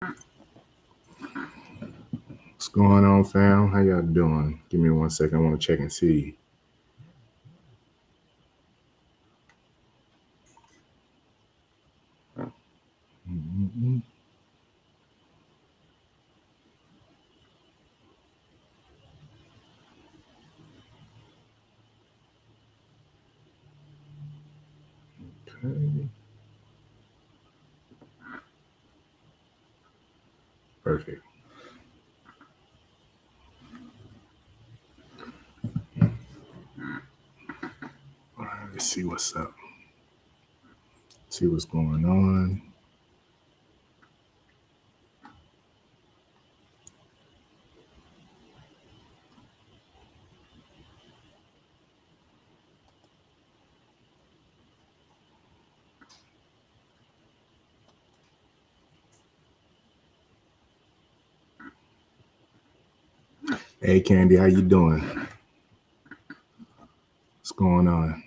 What's going on, fam? How y'all doing? Give me 1 second. I want to check and see. Mm-mm. Okay. Perfect. All right, let's see what's up. See what's going on. Hey, Candy, how you doing? What's going on?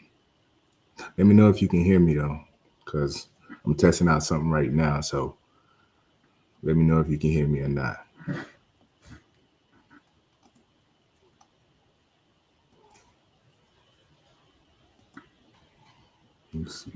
Let me know if you can hear me though, because I'm testing out something right now. So let me know if you can hear me or not. Let's see.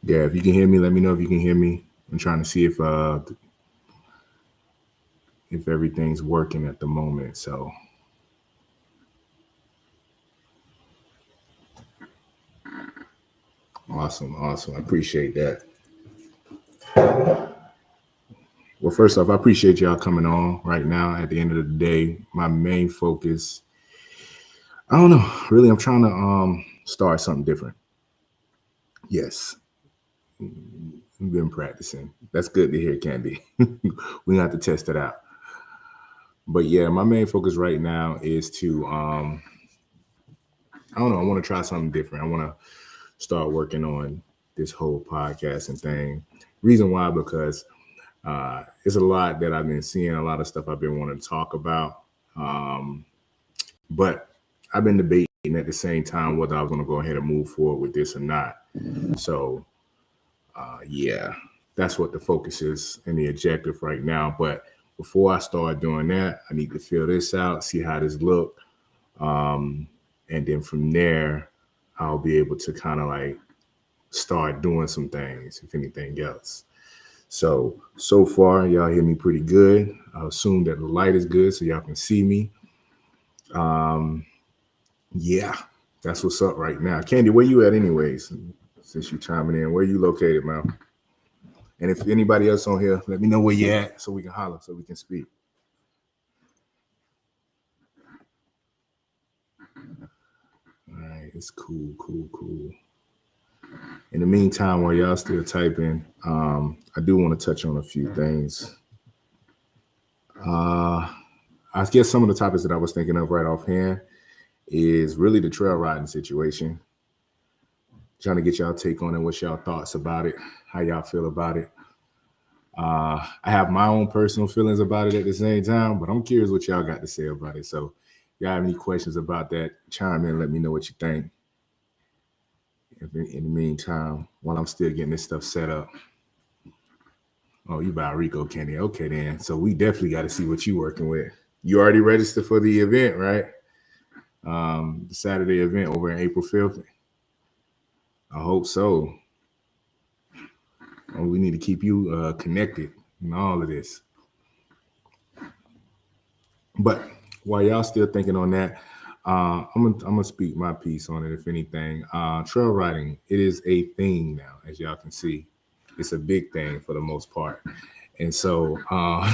Yeah, if you can hear me, let me know if you can hear me. I'm trying to see if everything's working at the moment. So awesome, awesome. I appreciate that. Well, first off, I appreciate y'all coming on right now. At the end of the day, my main focus, I don't know, really, I'm trying to start something different. Yes, we've been practicing. That's good to hear, Candy. We have to test it out. But yeah, my main focus right now is to I don't know, I want to try something different. I want to start working on this whole podcasting thing. Reason why, because it's a lot that I've been seeing, a lot of stuff I've been wanting to talk about. Um, But I've been debating at the same time whether I was going to go ahead and move forward with this or not. So, yeah, that's what the focus is and the objective right now. But before I start doing that, I need to fill this out, see how this look, and then from there, I'll be able to kind of like start doing some things, if anything else. So far, y'all hear me pretty good. I assume that the light is good so y'all can see me. Um, Yeah, that's what's up right now. Candy, where you at anyways? Since you chiming in, where you located, man? And if anybody else on here, let me know where you at so we can holler, so we can speak. All right, it's cool, cool, cool. In the meantime, while y'all still typing, I do want to touch on a few things. Uh, I guess some of the topics that I was thinking of right offhand is really the trail riding situation. Trying to get y'all take on it, what's y'all thoughts about it, how y'all feel about it. I have my own personal feelings about it at the same time, but I'm curious what y'all got to say about it. So, y'all have any questions about that? Chime in, let me know what you think. In the meantime, while I'm still getting this stuff set up. Oh, you buy Rico Kenny. Okay, then. So we definitely got to see what you working with. You already registered for the event, right? The Saturday event over in April 5th. I hope so. We need to keep you connected in all of this. But while y'all still thinking on that, I'm gonna speak my piece on it. If anything, trail riding, it is a thing now, as y'all can see. It's a big thing for the most part, and so uh,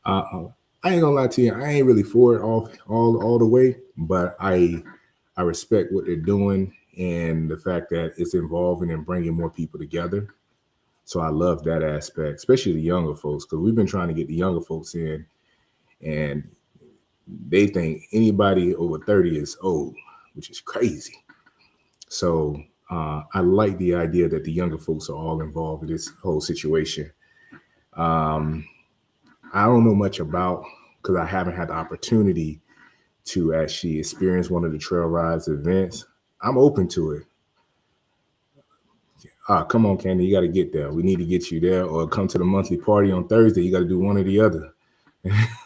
I ain't gonna lie to you, I ain't really for it all the way, but I respect what they're doing and the fact that it's involving and bringing more people together. So I love that aspect, especially the younger folks, because we've been trying to get the younger folks in, and they think anybody over 30 is old, which is crazy. So I like the idea that the younger folks are all involved in this whole situation. Um, I don't know much about because I haven't had the opportunity to actually experience one of the trail rides events. I'm open to it. Come on, Candy, you got to get there. We need to get you there, or come to the monthly party on Thursday. You got to do one or the other.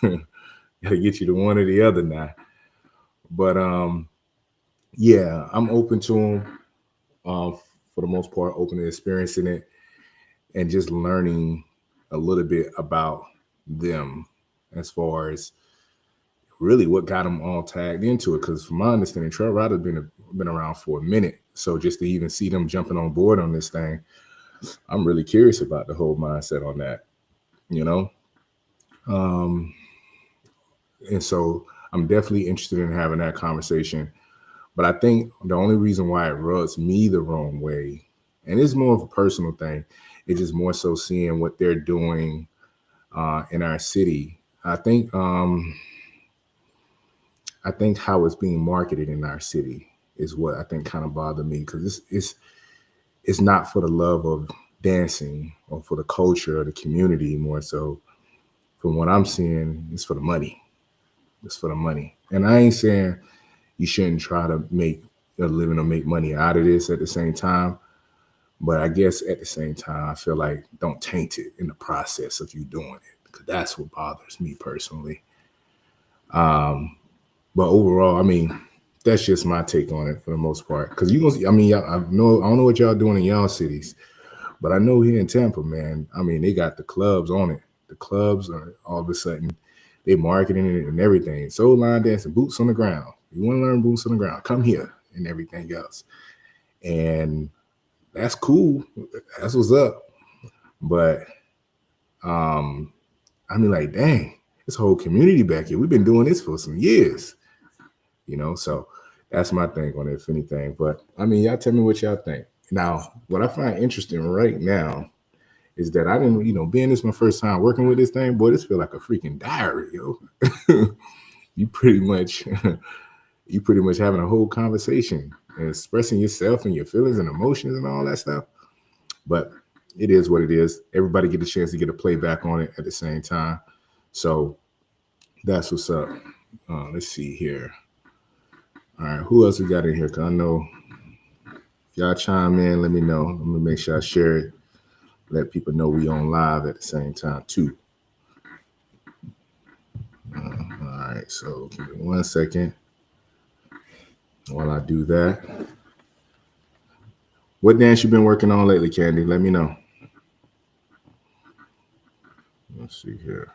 Got to get you to one or the other now. But yeah, I'm open to them. For the most part, open to experiencing it and just learning a little bit about them as far as really what got them all tagged into it. Because from my understanding, trail riders been around for a minute. So just to even see them jumping on board on this thing, I'm really curious about the whole mindset on that, you know? Um, and so I'm definitely interested in having that conversation. But I think the only reason why it rubs me the wrong way, and it's more of a personal thing, it's just more so seeing what they're doing in our city. I think how it's being marketed in our city is what I think kind of bothered me because it's not for the love of dancing or for the culture or the community more so. From what I'm seeing, it's for the money. It's for the money, and I ain't saying you shouldn't try to make a living or make money out of this at the same time. But I guess at the same time, I feel like don't taint it in the process of you doing it because that's what bothers me personally. But overall, I mean, that's just my take on it for the most part. Because I mean, I don't know what y'all doing in y'all cities, but I know here in Tampa, man, I mean, they got the clubs on it. The clubs are all of a sudden they marketing it and everything. Soul line dancing, boots on the ground. You want to learn boots on the ground? Come here and everything else. And that's cool. That's what's up. But I mean, like, dang, this whole community back here. We've been doing this for some years, So that's my thing on it, if anything. But I mean, y'all tell me what y'all think. Now, what I find interesting right now is that I didn't, being this my first time working with this thing, boy, this feel like a freaking diary, yo. you pretty much, you pretty much having a whole conversation and expressing yourself and your feelings and emotions and all that stuff. But it is what it is. Everybody get a chance to get a playback on it at the same time. So that's what's up. Let's see here. All right, who else we got in here? Cause I know if y'all chime in, let me know. Let me make sure I share it. Let people know we on live at the same time too. All right, so give me 1 second while I do that. What dance you been working on lately, Candy? Let me know. Let's see here.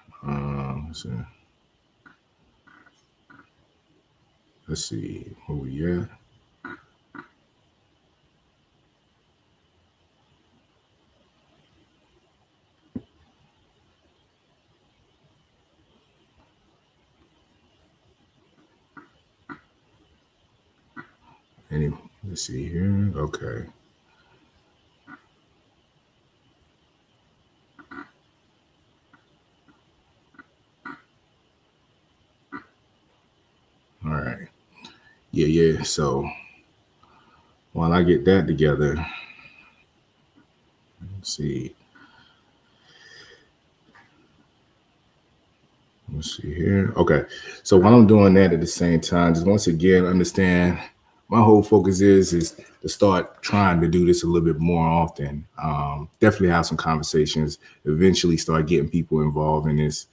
Let's see where we at. Let's see here. Okay. All right. Yeah. So while I get that together, let's see. Let's see here. Okay. So while I'm doing that at the same time, just once again, understand my whole focus is to start trying to do this a little bit more often. Definitely have some conversations, eventually start getting people involved in this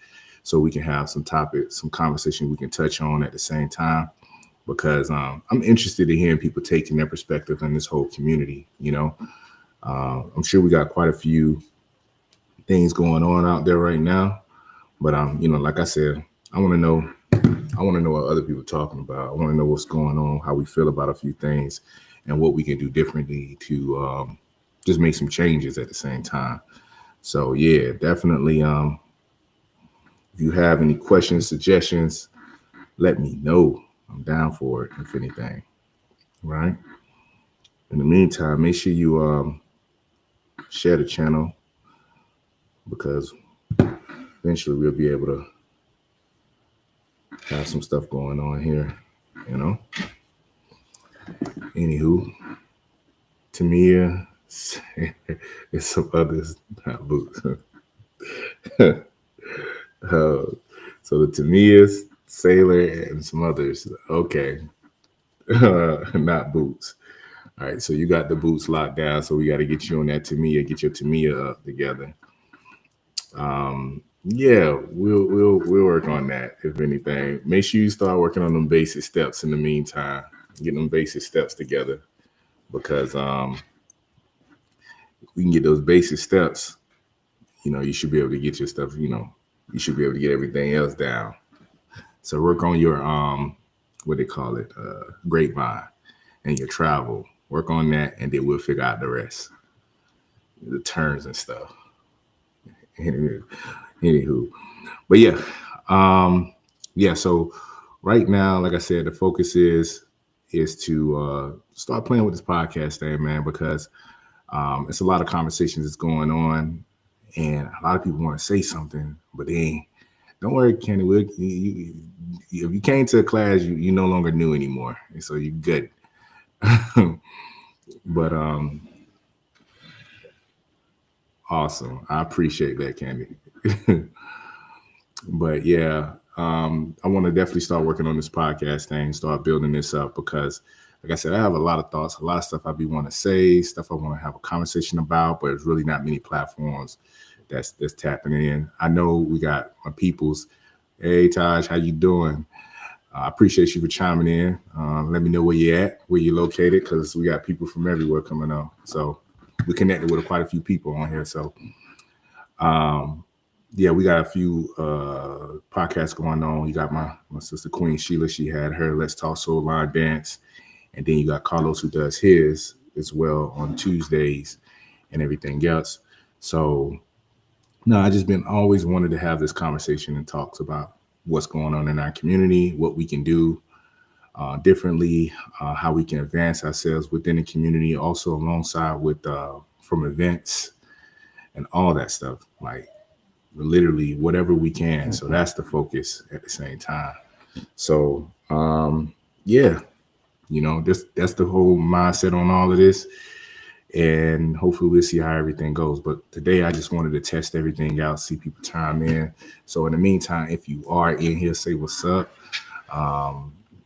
so we can have some topics, some conversation we can touch on at the same time. Because I'm interested in hearing people taking their perspective in this whole community. I'm sure we got quite a few things going on out there right now. But like I said, I want to know. I want to know what other people are talking about. I want to know what's going on, how we feel about a few things, and what we can do differently to just make some changes at the same time. So yeah, definitely. If you have any questions, suggestions, let me know. I'm down for it. If anything, right. In the meantime, make sure you share the channel because eventually we'll be able to have some stuff going on here, Anywho, Tamia and some others, not boots. Uh, so the Tamias, Sailor, and some others. Okay. Not boots. All right, so you got the boots locked down. So we got to get you on that Tamiya, get your Tamiya up together. Yeah, we'll work on that. If anything, make sure you start working on them basic steps in the meantime. Get them basic steps together because we can get those basic steps. You should be able to get your stuff. You should be able to get everything else down. So work on your what they call it, grapevine, and your travel. Work on that, and then we'll figure out the rest, the turns and stuff. Anywho, but yeah. So right now, like I said, the focus is to start playing with this podcast thing, man, because it's a lot of conversations that's going on, and a lot of people want to say something, but they ain't. Don't worry, Kenny. If you came to a class, you no longer new anymore, and so you're good. But awesome. I appreciate that, Candy. But yeah, I want to definitely start working on this podcast thing, start building this up because, like I said, I have a lot of thoughts, a lot of stuff I be want to say, stuff I want to have a conversation about, but it's really not many platforms that's tapping in. I know we got my peoples. Hey Taj, how you doing? I appreciate you for chiming in. Let me know where you're at, where you're located, because we got people from everywhere coming on. So we connected with quite a few people on here. So yeah, we got a few podcasts going on. You got my sister Queen Sheila. She had her Let's Talk Soul Line Dance. And then you got Carlos who does his as well on Tuesdays and everything else. So no, I just been always wanted to have this conversation and talks about what's going on in our community, what we can do differently, how we can advance ourselves within the community, also alongside with from events and all that stuff. Like literally whatever we can. So that's the focus at the same time. So yeah, that's the whole mindset on all of this. And hopefully we'll see how everything goes. But today I just wanted to test everything out, see people chime in. So in the meantime, if you are in here, say what's up.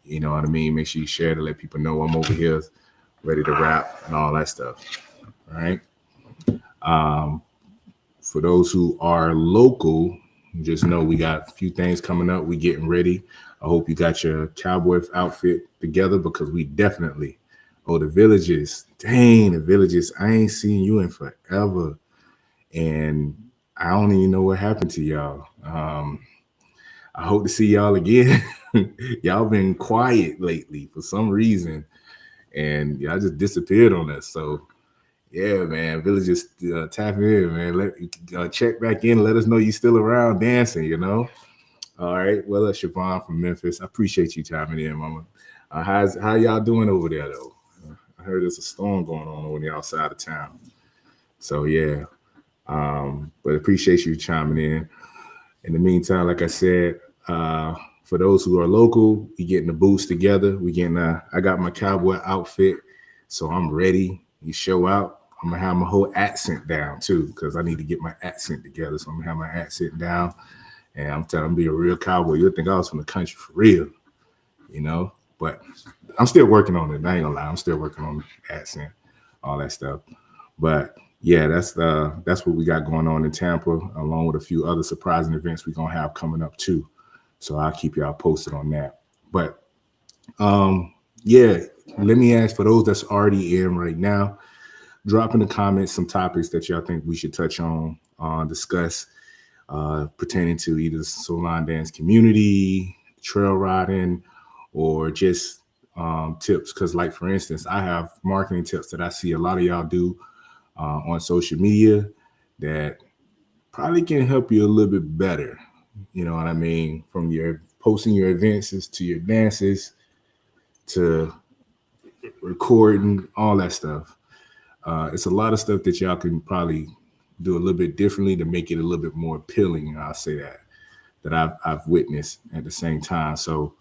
You know what I mean? Make sure you share to let people know I'm over here ready to rap and all that stuff. All right. For those who are local, just know we got a few things coming up. We getting ready. I hope you got your cowboy outfit together because we definitely. Oh, the villages. Dang, the villages. I ain't seen you in forever. And I don't even know what happened to y'all. I hope to see y'all again. Y'all been quiet lately for some reason. And y'all just disappeared on us. So yeah, man, villages tap in, man. Check back in. Let us know you still around dancing. All right. Well, Siobhan from Memphis. I appreciate you chiming in, Mama. How y'all doing over there, though? I heard there's a storm going on over the outside of town. So yeah, but appreciate you chiming in. In the meantime, like I said, for those who are local, we getting the boots together. We getting. I got my cowboy outfit, so I'm ready. You show out. I'm gonna have my whole accent down too, because I need to get my accent together. So I'm gonna have my accent down, and I'm telling you, be a real cowboy. You'll think I was from the country for real. But I'm still working on it. I ain't gonna lie, I'm still working on the accent, all that stuff. But yeah, that's what we got going on in Tampa, along with a few other surprising events we're gonna have coming up too. So I'll keep y'all posted on that. But yeah, let me ask for those that's already in right now, drop in the comments some topics that y'all think we should touch on, discuss, pertaining to either the Soul Line Dance community, trail riding, or just tips. Because, like for instance, I have marketing tips that I see a lot of y'all do on social media that probably can help you a little bit better. You know what I mean? From your posting your events to your dances to recording, all that stuff. It's a lot of stuff that y'all can probably do a little bit differently to make it a little bit more appealing. I'll say that I've witnessed at the same time. So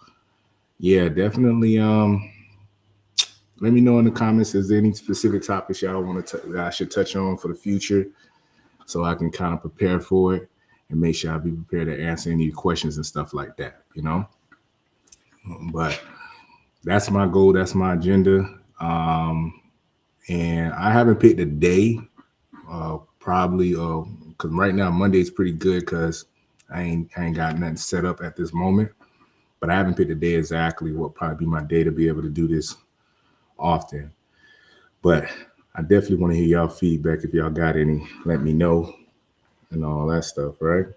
yeah, definitely. Let me know in the comments if there's any specific topics y'all want that I should touch on for the future, so I can kind of prepare for it. and make sure I be prepared to answer any questions and stuff like that, you know. But that's my goal. That's my agenda. And I haven't picked a day. Probably because right now Monday's pretty good because I ain't got nothing set up at this moment. But I haven't picked a day exactly what probably be my day to be able to do this often. But I definitely want to hear y'all feedback. If y'all got any, let me know and all that stuff, right?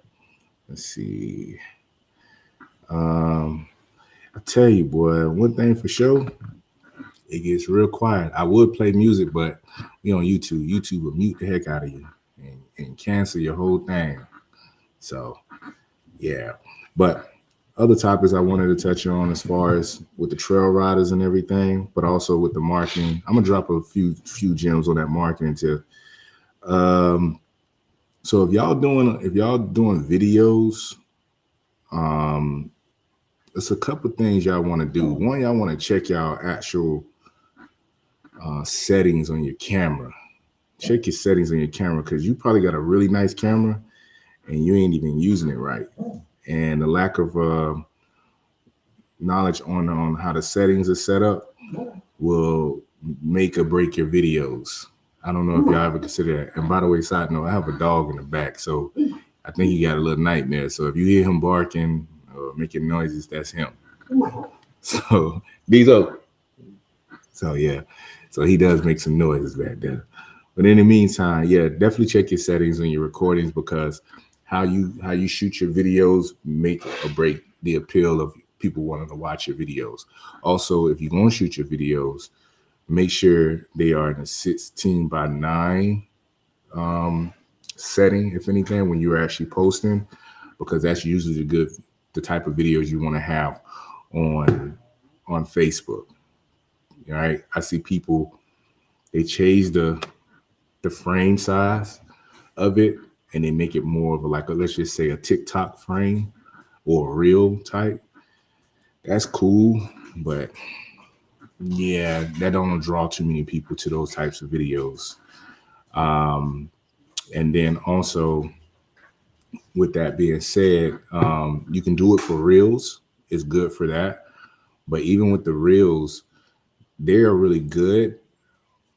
Let's see. I tell you, boy, one thing for sure, it gets real quiet. I would play music, but we on YouTube. YouTube will mute the heck out of you and cancel your whole thing. So, yeah. But other topics I wanted to touch on as far as with the trail riders and everything, but also with the marketing. I'm gonna drop a few gems on that marketing too. Um, so if y'all doing videos, um, it's a couple things y'all want to do. One, y'all want to check y'all actual settings on your camera. Check your settings on your camera because you probably got a really nice camera and you ain't even using it right. And the lack of knowledge on how the settings are set up will make or break your videos. I don't know if y'all ever consider that. And by the way, side note, I have a dog in the back, so I think he got a little nightmare. So if you hear him barking or making noises, that's him. So these are. So yeah, so he does make some noises back there. But in the meantime, yeah, definitely check your settings on your recordings because how you shoot your videos make or break the appeal of people wanting to watch your videos. Also, if you're gonna shoot your videos, make sure they are in a 16:9 setting, if anything, when you're actually posting, because that's usually the type of videos you want to have on Facebook. All right, I see people they change the frame size of it and they make it more of let's just say a TikTok frame or a reel type. That's cool, but yeah, that don't draw too many people to those types of videos. And then also, with that being said, you can do it for reels. It's good for that. But even with the reels, they are really good,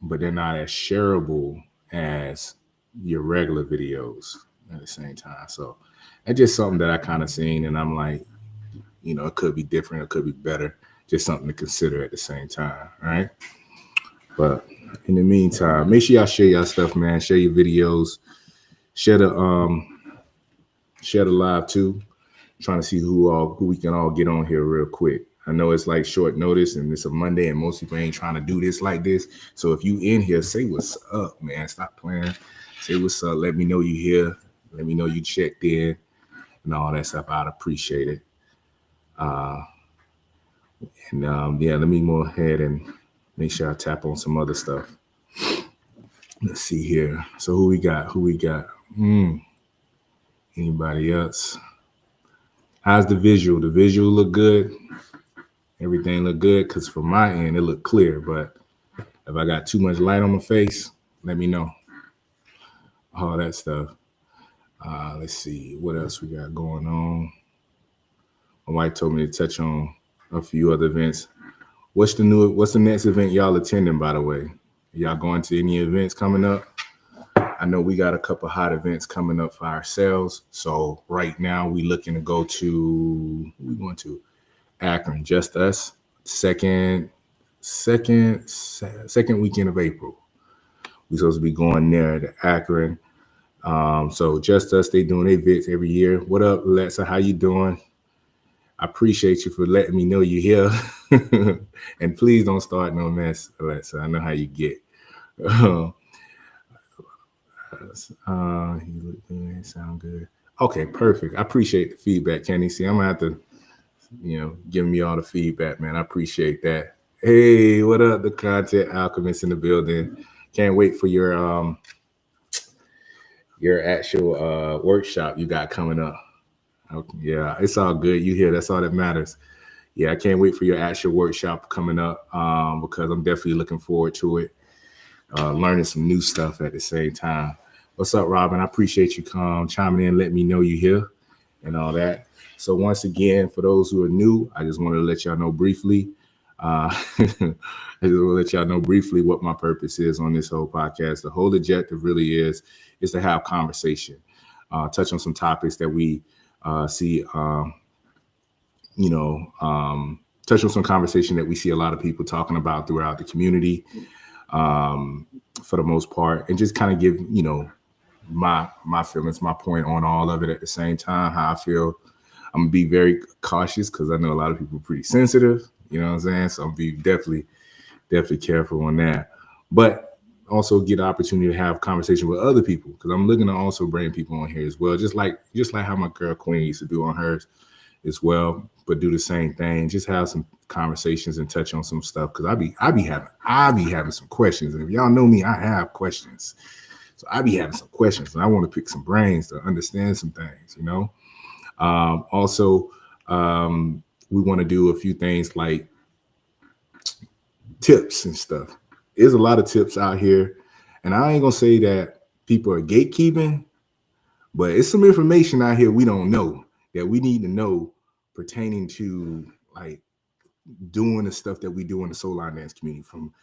but they're not as shareable as your regular videos at the same time. So that's just something that I kind of seen, and I'm like, it could be different, it could be better. Just something to consider at the same time, all right? But in the meantime, make sure y'all share y'all stuff, man. Share your videos. Share the live too. I'm trying to see who we can all get on here real quick. I know it's like short notice and it's a Monday and most people ain't trying to do this like this. So if you in here, say what's up, man. Stop playing. Say what's up. Let me know you here. Let me know you checked in and all that stuff. I'd appreciate it. Yeah, let me go ahead and make sure I tap on some other stuff. Let's see here. So who we got? Anybody else? How's the visual? The visual look good? Everything look good? Because from my end, it look clear. But if I got too much light on my face, let me know. All that stuff. Let's see. What else we got going on? My wife told me to touch on a few other events. What's the next event y'all attending, by the way? Y'all going to any events coming up? I know we got a couple hot events coming up for ourselves. So right now we looking to go to, we going to Akron, Just Us, second weekend of April. We supposed to be going there to Akron. So Just Us, they doing their events every year. What up, Alexa? How you doing? I appreciate you for letting me know you're here. And please don't start no mess, Alexa. I know how you get. You look good, sound good. Okay, perfect. I appreciate the feedback, Kenny. See, I'm gonna have to, give me all the feedback, man. I appreciate that. Hey, what up, the content alchemist in the building? Can't wait for your actual workshop you got coming up. Yeah, it's all good. You here? That's all that matters. Yeah, I can't wait for your actual workshop coming up because I'm definitely looking forward to it. Learning some new stuff at the same time. What's up, Robin? I appreciate you chiming in, let me know you here and all that. So once again, for those who are new, I just wanted to let y'all know briefly. I just want to let y'all know briefly what my purpose is on this whole podcast. The whole objective really is to have conversation, touch on some topics that we see, you know, touch on some conversation that we see a lot of people talking about throughout the community, um, for the most part, and just kind of give my feelings, my point on all of it at the same time. How I feel. I'm gonna be very cautious because I know a lot of people are pretty sensitive. You know what I'm saying? So I'm be definitely careful on that. But also get the opportunity to have conversation with other people because I'm looking to also bring people on here as well. Just like how my girl Queen used to do on hers as well, but do the same thing. Just have some conversations and touch on some stuff because I be having some questions. And if y'all know me, I have questions. So I be having some questions and I want to pick some brains to understand some things. Also, we want to do a few things like tips and stuff. There's a lot of tips out here, and I ain't gonna say that people are gatekeeping, but it's some information out here we don't know that we need to know pertaining to like doing the stuff that we do in the soul line dance community, from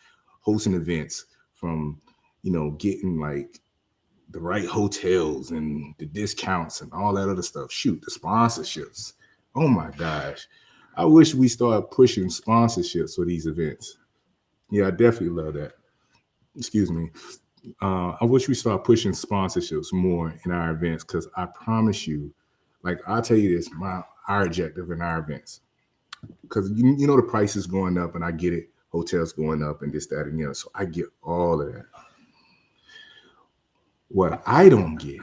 hosting events, from getting like the right hotels and the discounts and all that other stuff. Shoot, the sponsorships. Oh my gosh. I wish we started pushing sponsorships for these events. Yeah, I definitely love that. Excuse me. I wish we start pushing sponsorships more in our events because I promise you, like I'll tell you this, our objective in our events, because the price is going up and I get it, hotels going up and this, that, and the other. So I get all of that. What I don't get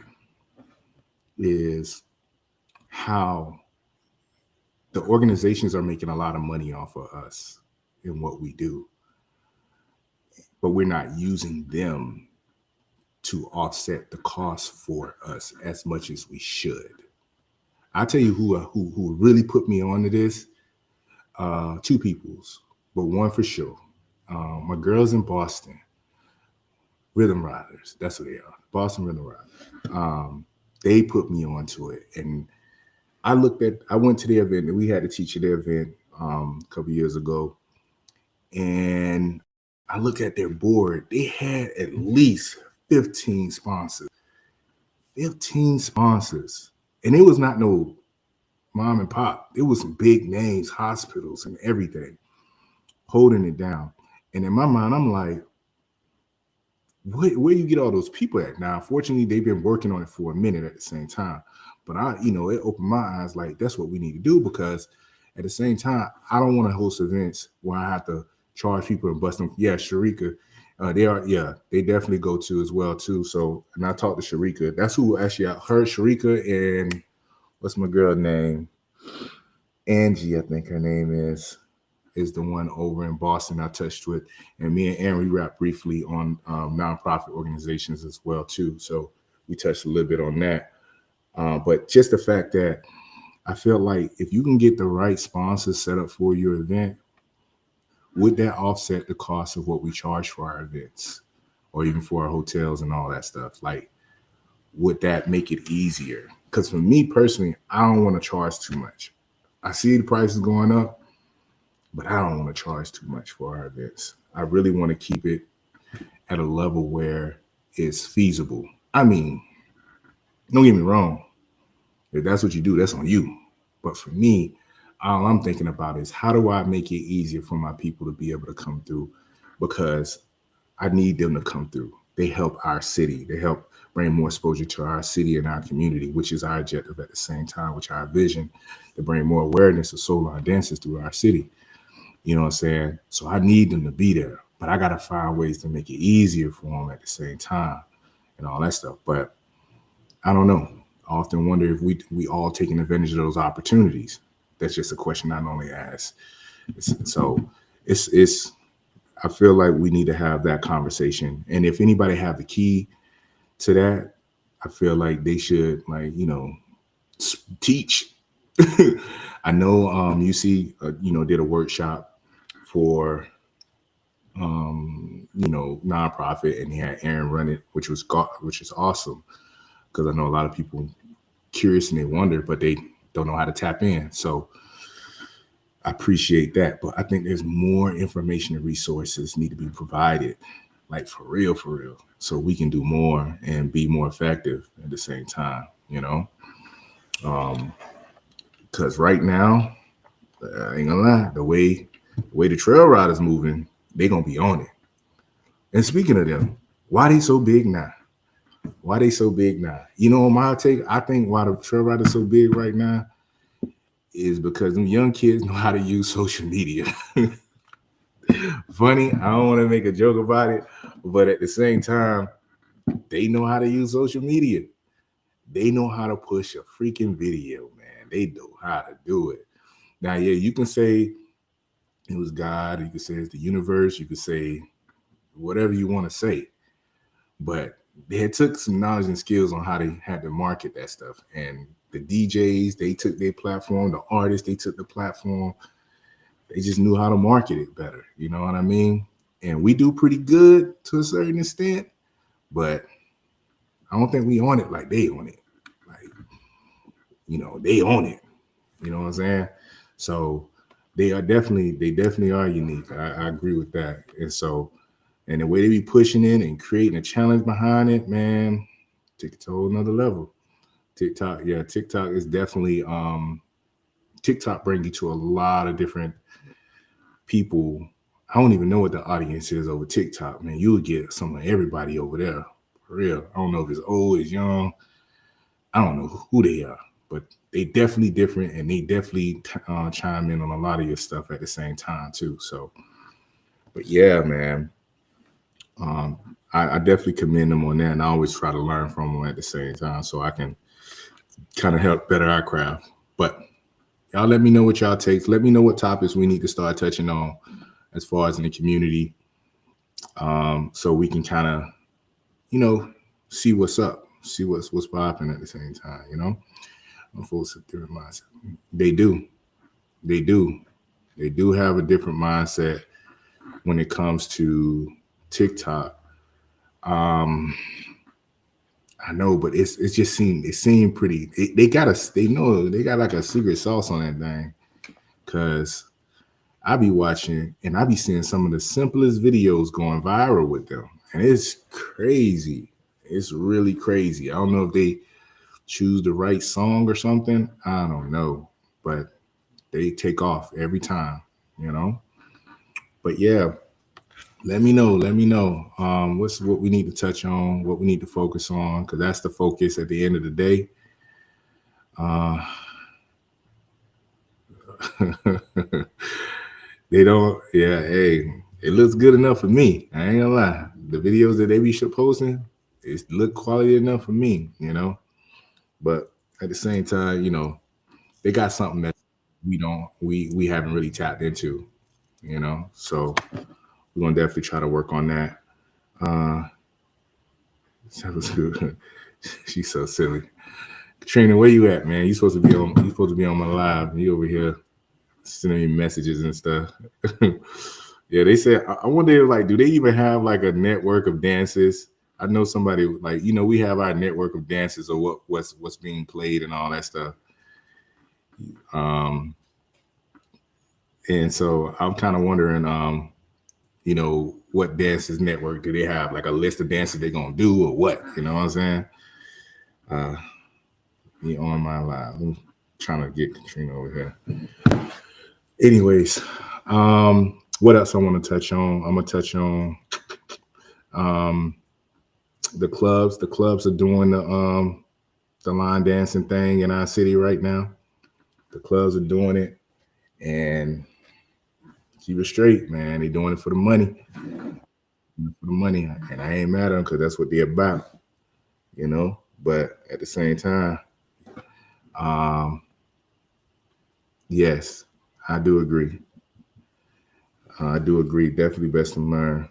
is how the organizations are making a lot of money off of us in what we do, but we're not using them to offset the cost for us as much as we should. I'll tell you who really put me onto this. Two peoples, but one for sure. My girls in Boston, Rhythm Riders. That's what they are. Boston Rhythm Riders. They put me onto it, and I went to their event, and we had a teacher their event a couple years ago, and I look at their board. They had at least 15 sponsors. 15 sponsors. And it was not no mom and pop. It was some big names, hospitals and everything holding it down. And in my mind, I'm like, where you get all those people at? Now, unfortunately, they've been working on it for a minute at the same time. But it opened my eyes like that's what we need to do because at the same time, I don't want to host events where I have to charge people and bust them. Yeah, Sharika, they definitely go to as well too. So, and I talked to Sharika. That's who actually I heard Sharika and what's my girl name? Angie, I think her name is the one over in Boston I touched with. And me and Aaron, we rapped briefly on nonprofit organizations as well, too. So we touched a little bit on that. But just the fact that I feel like if you can get the right sponsors set up for your event, would that offset the cost of what we charge for our events or even for our hotels and all that stuff? Like, would that make it easier? Because for me personally, I don't want to charge too much. I see the prices going up, but I don't want to charge too much for our events. I really want to keep it at a level where it's feasible. I mean, don't get me wrong. If that's what you do, that's on you. But for me, all I'm thinking about is how do I make it easier for my people to be able to come through? Because I need them to come through. They help our city. They help bring more exposure to our city and our community, which is our objective at the same time, which our vision to bring more awareness of soul line dances through our city. You know what I'm saying? So I need them to be there, but I got to find ways to make it easier for them at the same time and all that stuff. But I don't know. I often wonder if we all taking advantage of those opportunities. That's just a question I normally ask. It's I feel like we need to have that conversation. And if anybody have the key to that, I feel like they should teach. I know UC did a workshop for nonprofit, and he had Aaron run it, which is awesome, because I know a lot of people curious and they wonder, but they don't know how to tap in. So I appreciate that, but I think there's more information and resources need to be provided, like for real, so we can do more and be more effective at the same time. Because right now, I ain't gonna lie, the way the trail riders moving, they gonna be on it. And speaking of them, why they so big now? Why they so big now? On my take, I think why the trail riders so big right now is because them young kids know how to use social media. Funny, I don't want to make a joke about it, but at the same time, they know how to use social media. They know how to push a freaking video, man. They know how to do it. Now, yeah, you can say it was God, you can say it's the universe, you can say whatever you want to say, but they had took some knowledge and skills on how they had to market that stuff. And the DJs, they took their platform, the artists, they took the platform. They just knew how to market it better. You know what I mean? And we do pretty good to a certain extent, but I don't think we own it like they own it. Like, they own it. You know what I'm saying? So they definitely are unique. I agree with that. And the way they be pushing it and creating a challenge behind it, man, take it to a whole another level. TikTok is definitely TikTok bring you to a lot of different people. I don't even know what the audience is over TikTok, man. You would get some of everybody over there. For real. I don't know if it's old, it's young. I don't know who they are, but they definitely different, and they definitely chime in on a lot of your stuff at the same time too. So, but yeah, man, um, I definitely commend them on that, and I always try to learn from them at the same time, so I can kind of help better our craft. But y'all, let me know what y'all takes. Let me know what topics we need to start touching on as far as in the community, so we can kind of, you know, see what's up, see what's popping at the same time. Folks have different mindset. They do, they do, they do have a different mindset when it comes to TikTok. Um, I know, but it's just it seemed pretty. They know they got like a secret sauce on that thing. Cause I be watching and I be seeing some of the simplest videos going viral with them, and it's crazy. It's really crazy. I don't know if they choose the right song or something. I don't know, but they take off every time. You know. But yeah, let me know. Let me know. What we need to touch on, what we need to focus on, because that's the focus at the end of the day. Uh, they don't. Yeah. Hey, it looks good enough for me. I ain't gonna lie. The videos that they be posting, it look quality enough for me. But at the same time, they got something that we haven't really tapped into. So we're gonna definitely try to work on that. Uh, that was good. She's so silly. Katrina, where you at, man? You supposed to be on my live. You over here sending me messages and stuff. Yeah, they said. I wonder, like, do they even have like a network of dances? I know somebody like we have our network of dances or what's being played and all that stuff. Um, and so I'm kind of wondering, what dances network do they have? Like a list of dances they're gonna do or what? You know what I'm saying? Uh, you on my live. I'm trying to get Katrina over here. Anyways, what else I want to touch on? I'm gonna touch on um the clubs. The clubs are doing the line dancing thing in our city right now. The clubs are doing it, and keep it straight, man. They doing it for the money, and I ain't mad at them because that's what they're about. But at the same time, um, yes, I do agree. I do agree. Definitely best to learn.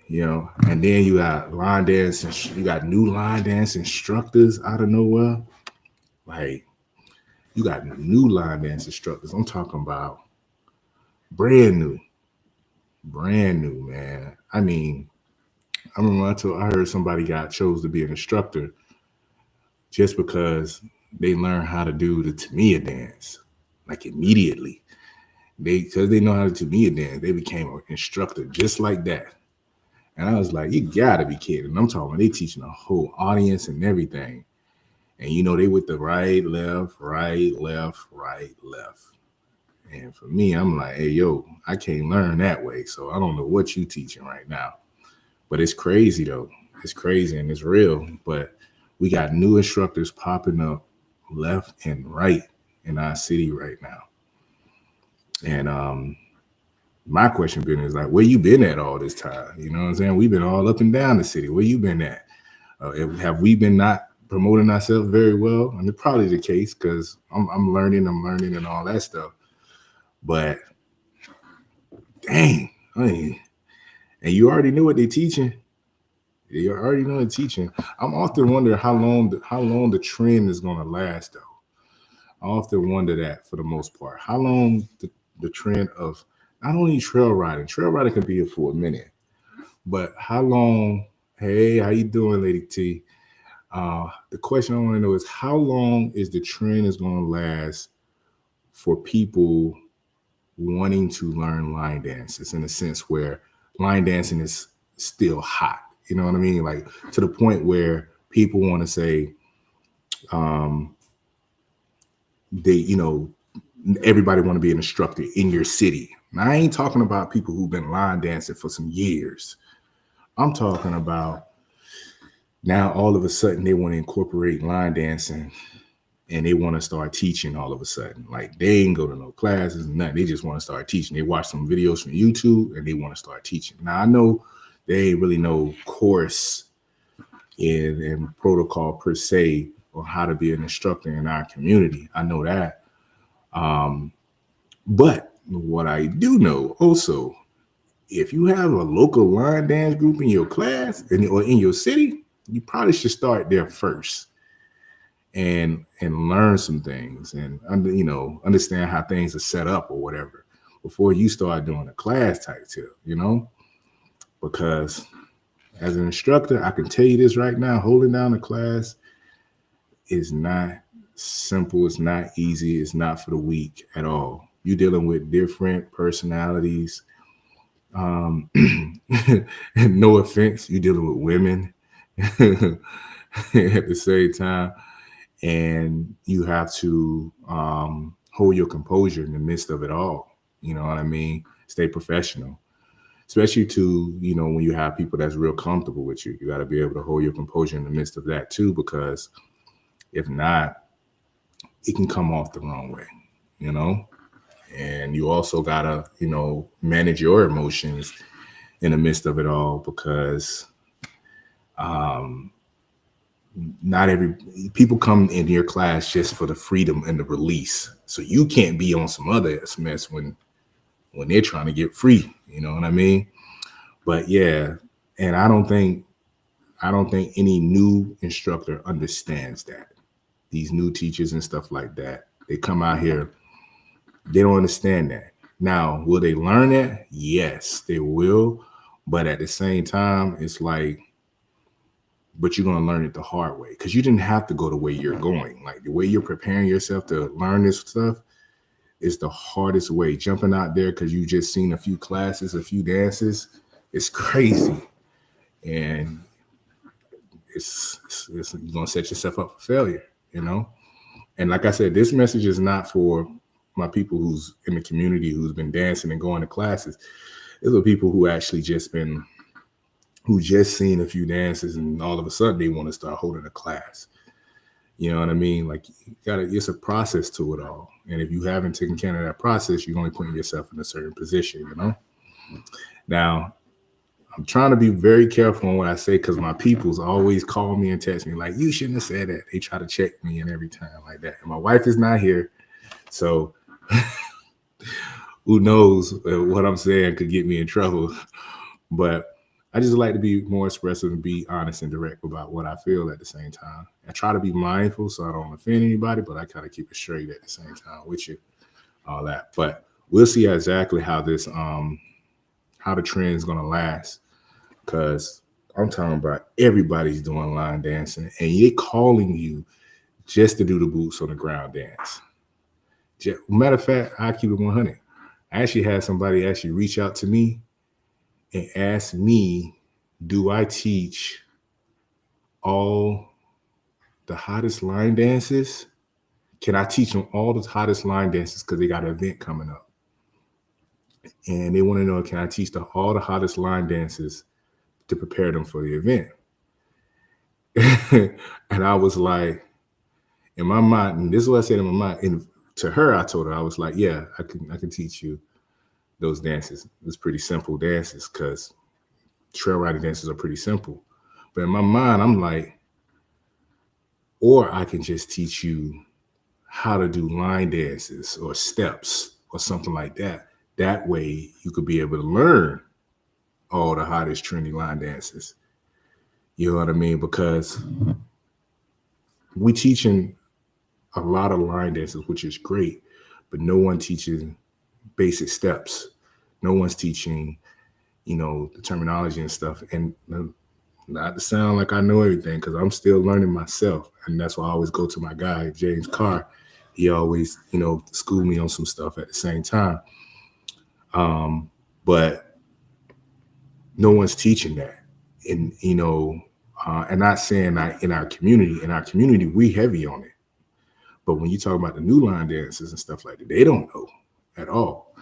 And then you got line dance, and you got new line dance instructors out of nowhere. Like you got new line dance instructors. I'm talking about brand new. brand new, man. I mean, I remember I heard somebody got chose to be an instructor just because they learned how to do the Tamiya dance, like immediately. Because they know how to Tamiya dance, they became an instructor just like that. And I was like, you gotta be kidding. I'm talking, they teaching a whole audience and everything. And they with the right, left, right, left, right, left. And for me, I'm like, hey, yo, I can't learn that way. So I don't know what you teaching right now. But it's crazy though. It's crazy and it's real. But we got new instructors popping up left and right in our city right now. And my question been is like, where you been at all this time? You know what I'm saying? We've been all up and down the city. Where you been at? Have we been not promoting ourselves very well? And it's probably the case because I'm learning, and all that stuff. But dang, I mean, and you already knew what they're teaching. You already know they're teaching. I'm often wondering how long the trend is going to last, though. I often wonder that for the most part. How long the trend of not only trail riding can be here for a minute, but how long? Hey, how you doing, Lady T? The question I want to know is how long is the trend is going to last for people wanting to learn line dances in a sense where line dancing is still hot. You know what I mean? Like to the point where people want to say, um, they, everybody want to be an instructor in your city. Now, I ain't talking about people who've been line dancing for some years. I'm talking about now all of a sudden they want to incorporate line dancing and they want to start teaching all of a sudden. Like they ain't go to no classes, nothing. They just want to start teaching. They watch some videos from YouTube and they want to start teaching. Now I know they ain't really no course in protocol per se on how to be an instructor in our community. I know that. Um, but what I do know also, if you have a local line dance group in your class or in your city, you probably should start there first and learn some things and understand how things are set up or whatever before you start doing a class type tip. Because as an instructor, I can tell you this right now, holding down a class is not simple, it's not easy, it's not for the weak at all. You're dealing with different personalities. And no offense, you're dealing with women at the same time, and you have to hold your composure in the midst of it all. You know what I mean? Stay professional, especially to when you have people that's real comfortable with you. You got to be able to hold your composure in the midst of that too, because if not, it can come off the wrong way. You know, and you also gotta manage your emotions in the midst of it all because um, not every people come in your class just for the freedom and the release. So you can't be on some other mess when they're trying to get free. You know what I mean? But yeah, and I don't think any new instructor understands that. These new teachers and stuff like that, they come out here, they don't understand that. Now, will they learn it? Yes, they will. But at the same time, it's like, but you're going to learn it the hard way because you didn't have to go the way you're going. Like the way you're preparing yourself to learn this stuff is the hardest way. Jumping out there because you just seen a few classes, a few dances, it's crazy. And it's you're going to set yourself up for failure. And like I said, this message is not for my people who's in the community who's been dancing and going to classes. It's for people who just seen a few dances and all of a sudden they want to start holding a class. You know what I mean? Like it's a process to it all. And if you haven't taken care of that process, you're only putting yourself in a certain position. Now, I'm trying to be very careful on what I say because my peoples always call me and text me like, you shouldn't have said that. They try to check me and every time like that. And my wife is not here. So who knows what I'm saying could get me in trouble. But I just like to be more expressive and be honest and direct about what I feel at the same time. I try to be mindful so I don't offend anybody, but I kind of keep it straight at the same time with you, all that. But we'll see exactly how how the trend is gonna last. Because I'm talking about everybody's doing line dancing, and they calling you just to do the boots on the ground dance. Matter of fact, I keep it 100. I actually had somebody actually reach out to me and ask me, do I teach all the hottest line dances? Can I teach them all the hottest line dances because they got an event coming up? And they want to know, can I teach all the hottest line dances to prepare them for the event? And I was like, in my mind, and this is what I said in my mind, and to her, I told her, I was like, yeah, I can teach you those dances. It's pretty simple dances because trail riding dances are pretty simple. But in my mind, I'm like, or I can just teach you how to do line dances or steps or something like that. That way you could be able to learn all the hottest trendy line dances. You know what I mean? Because we teaching a lot of line dances, which is great, but no one teaches basic steps. No one's teaching, the terminology and stuff. And not to sound like I know everything, because I'm still learning myself. And that's why I always go to my guy, James Carr. He always, school me on some stuff at the same time. But no one's teaching that. And, and not saying that in our community, we heavy on it. But when you talk about the new line dances and stuff like that, they don't know at all.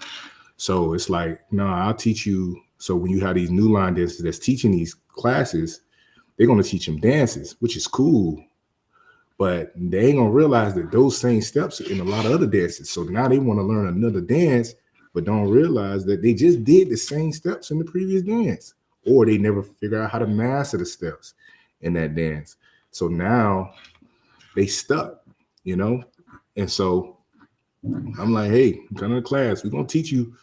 So it's like, no, I'll teach you. So when you have these new line dancers that's teaching these classes, they're going to teach them dances, which is cool. But they ain't going to realize that those same steps are in a lot of other dances. So now they want to learn another dance, but don't realize that they just did the same steps in the previous dance, or they never figure out how to master the steps in that dance. So now they stuck, And so I'm like, hey, come to the class. We're going to teach you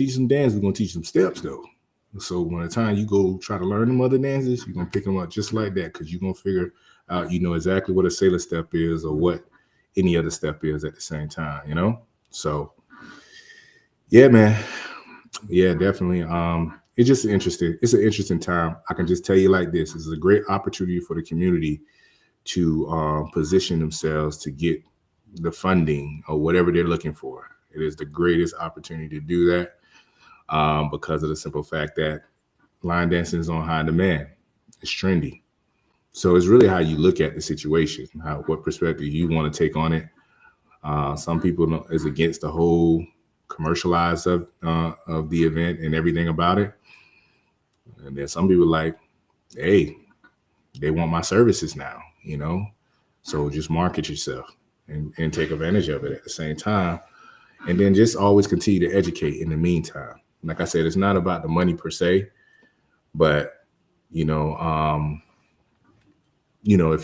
some dance. We're going to teach you some steps, though. So when the time you go try to learn them other dances, you're going to pick them up just like that, because you're going to figure out, exactly what a sailor step is or what any other step is at the same time, So, yeah, man. Yeah, definitely. It's just it's an interesting time. I can just tell you like this. This is a great opportunity for the community to position themselves to get the funding or whatever they're looking for. It is the greatest opportunity to do that because of the simple fact that line dancing is on high demand. It's trendy. So it's really how you look at the situation, what perspective you want to take on it. Some people is against the whole commercialize of the event and everything about it. And then some people like, hey, they want my services now, So just market yourself and take advantage of it at the same time. And then just always continue to educate in the meantime. Like I said, it's not about the money per se, but if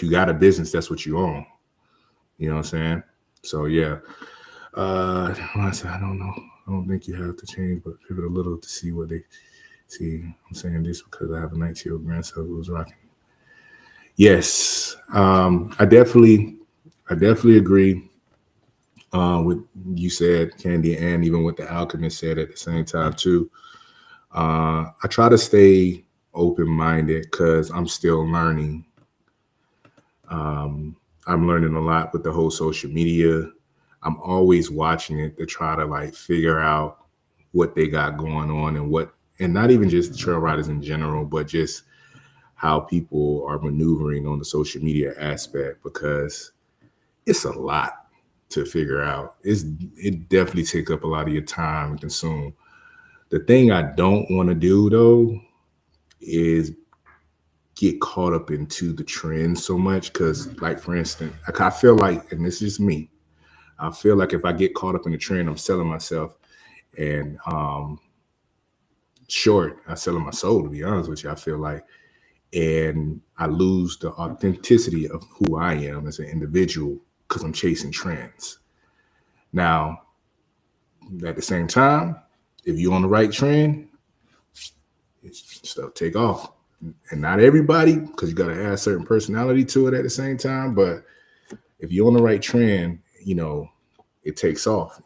you got a business, that's what you own. You know what I'm saying? So yeah. I said, I don't know. I don't think you have to change, but pivot a little to see what they see. I'm saying this because I have a 19-year-old grandson who was rocking. Yes. I definitely agree with you said, Candy, and even what the Alchemist said at the same time too. I try to stay open-minded because I'm still learning. I'm learning a lot with the whole social media. I'm always watching it to try to figure out what they got going on and not even just trail riders in general, but just how people are maneuvering on the social media aspect, because it's a lot to figure out. It definitely takes up a lot of your time and consume. The thing I don't want to do though is get caught up into the trend so much, because for instance, I feel like, and this is me, I feel like if I get caught up in the trend, I'm selling myself, and I'm selling my soul, to be honest with you. I feel like, and I lose the authenticity of who I am as an individual because I'm chasing trends. Now, at the same time, if you're on the right trend, stuff take off. And not everybody, because you got to add certain personality to it at the same time. But if you're on the right trend, it takes off,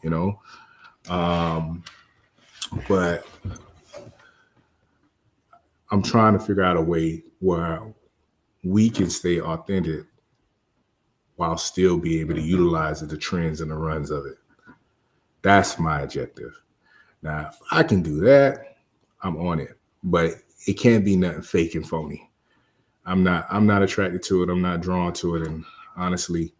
But I'm trying to figure out a way where we can stay authentic while still be able to utilize the trends and the runs of it. That's my objective. Now, if I can do that, I'm on it. But it can't be nothing fake and phony. I'm not attracted to it. I'm not drawn to it. And honestly,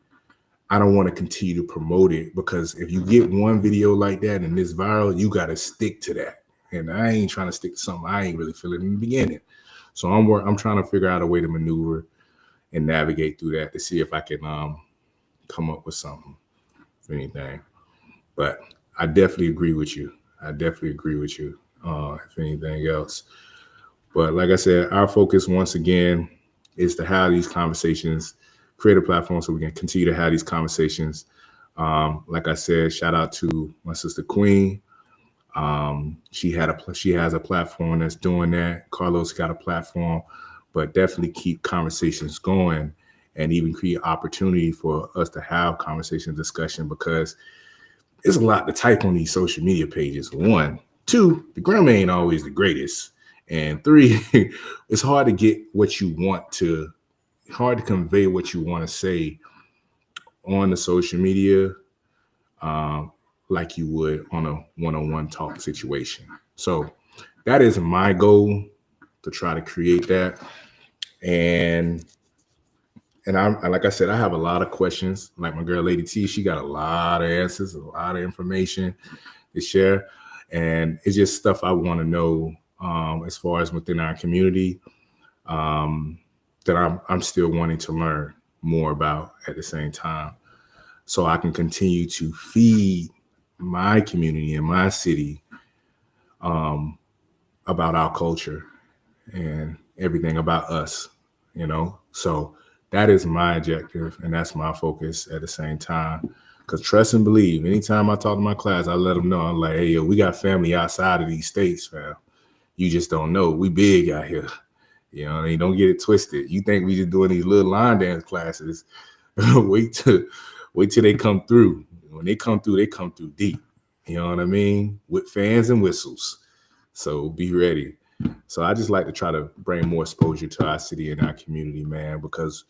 I don't want to continue to promote it, because if you get one video like that and it's viral, you got to stick to that. And I ain't trying to stick to something I ain't really feeling in the beginning. So I'm trying to figure out a way to maneuver and navigate through that to see if I can come up with something, if anything. But I definitely agree with you. I definitely agree with you. If anything else, but like I said, our focus once again is to have these conversations, create a platform so we can continue to have these conversations. Like I said, shout out to my sister Queen. She has a platform that's doing that. Carlos got a platform, but definitely keep conversations going and even create opportunity for us to have conversation discussion, because it's a lot to type on these social media pages. One, two, the grammar ain't always the greatest. And three, it's hard to get what you want to, hard to convey what you want to say on the social media, um, like you would on a one-on-one talk situation. So that is my goal, to try to create that. And I'm, like I said, I have a lot of questions. Like my girl Lady T, she got a lot of answers, a lot of information to share, and it's just stuff I want to know, as far as within our community, um, that I'm still wanting to learn more about at the same time, so I can continue to feed my community and my city, um, about our culture and everything about us, So that is my objective, and that's my focus at the same time. Because trust and believe, anytime I talk to my class, I let them know, I'm like, hey, yo, we got family outside of these states, fam. You just don't know. We big out here. Don't get it twisted. You think we just doing these little line dance classes. wait till they come through. When they come through deep. You know what I mean? With fans and whistles. So be ready. So I just like to try to bring more exposure to our city and our community, man, because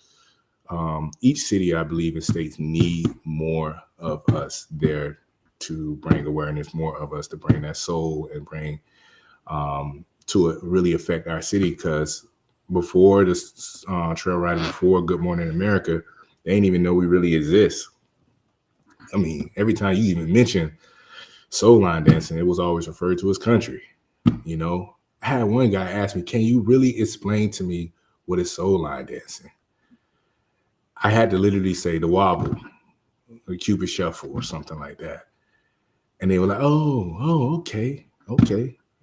each city, I believe, in states need more of us there to bring awareness, more of us to bring that soul and bring to really affect our city. Because before this trail ride, before Good Morning America, they didn't even know we really exist. I mean, every time you even mention soul line dancing, it was always referred to as country. I had one guy ask me, can you really explain to me what is soul line dancing? I had to literally say the wobble, the Cupid shuffle, or something like that. And they were like, oh, okay.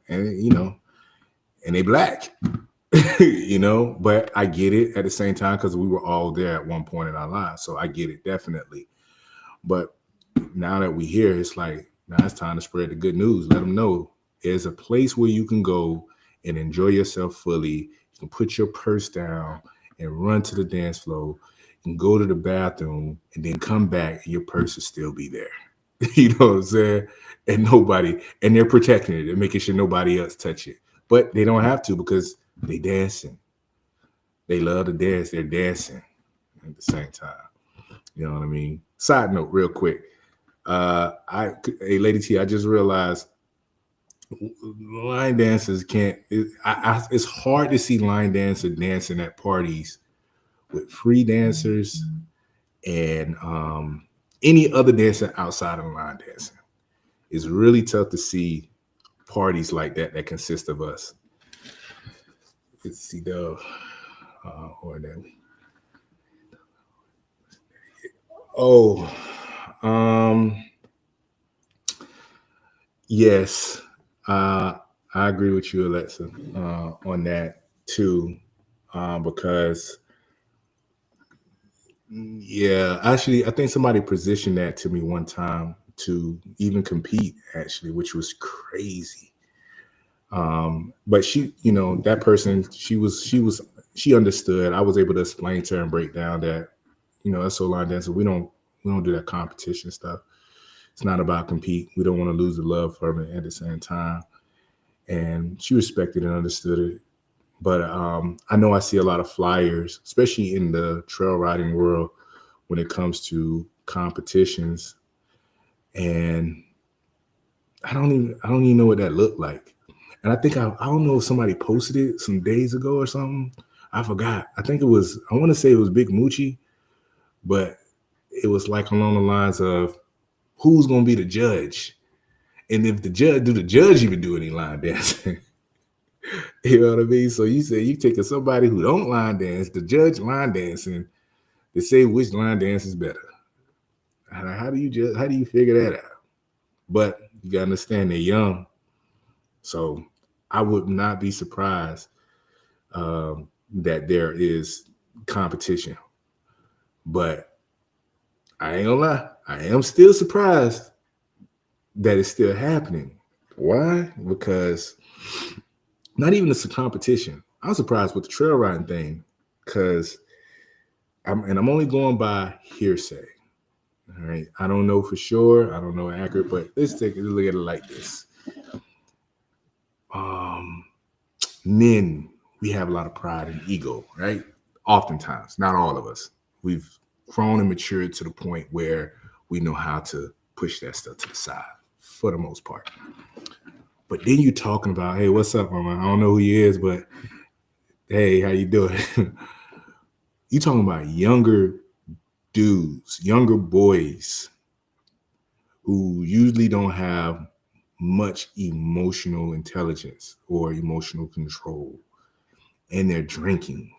And, and they black, but I get it at the same time, because we were all there at one point in our lives. So I get it, definitely. But now that we're here, it's like, now it's time to spread the good news. Let them know there's a place where you can go and enjoy yourself fully. You can put your purse down and run to the dance floor and go to the bathroom and then come back and your purse will still be there. You know what I'm saying? And they're protecting it and making sure nobody else touch it. But they don't have to, because they dancing. They love to dance. They're dancing at the same time. You know what I mean? Side note, real quick. Hey, Lady T, I just realized line dancers can't. It's hard to see line dancers dancing at parties with free dancers and any other dancer outside of line dancing. It's really tough to see parties like that consist of us. Let's see the or that. Oh, um, yes, I agree with you, Alexa, on that too, because yeah, actually, I think somebody positioned that to me one time to even compete, actually, which was crazy. But that person, she understood. I was able to explain to her and break down that, that's so line dancer. We don't do that competition stuff. It's not about compete. We don't want to lose the love from it at the same time. And she respected and understood it. But I know I see a lot of flyers, especially in the trail riding world, when it comes to competitions, and I don't even know what that looked like. And I think I don't know if somebody posted it some days ago or something. I forgot. I think it was, I want to say it was Big Moochie, but it was like along the lines of who's gonna be the judge. And if the judge, do the judge even do any line dancing? You know what I mean? So you say you taking somebody who don't line dance, the judge line dancing, to say which line dance is better. How do you figure that out? But you gotta understand they're young, so I would not be surprised that there is competition. But I ain't gonna lie, I am still surprised that it's still happening. Why? Because not even it's a competition. I'm surprised with the trail riding thing because I'm only going by hearsay. All right, I don't know for sure. I don't know accurate, but let's take a look at it like this. Um, Men, we have a lot of pride and ego, right? Oftentimes, not all of us. We've grown and matured to the point where we know how to push that stuff to the side for the most part. But then you talking about, hey, what's up, mama? I don't know who he is, but hey, how you doing? You talking about younger dudes, younger boys who usually don't have much emotional intelligence or emotional control, and they're drinking.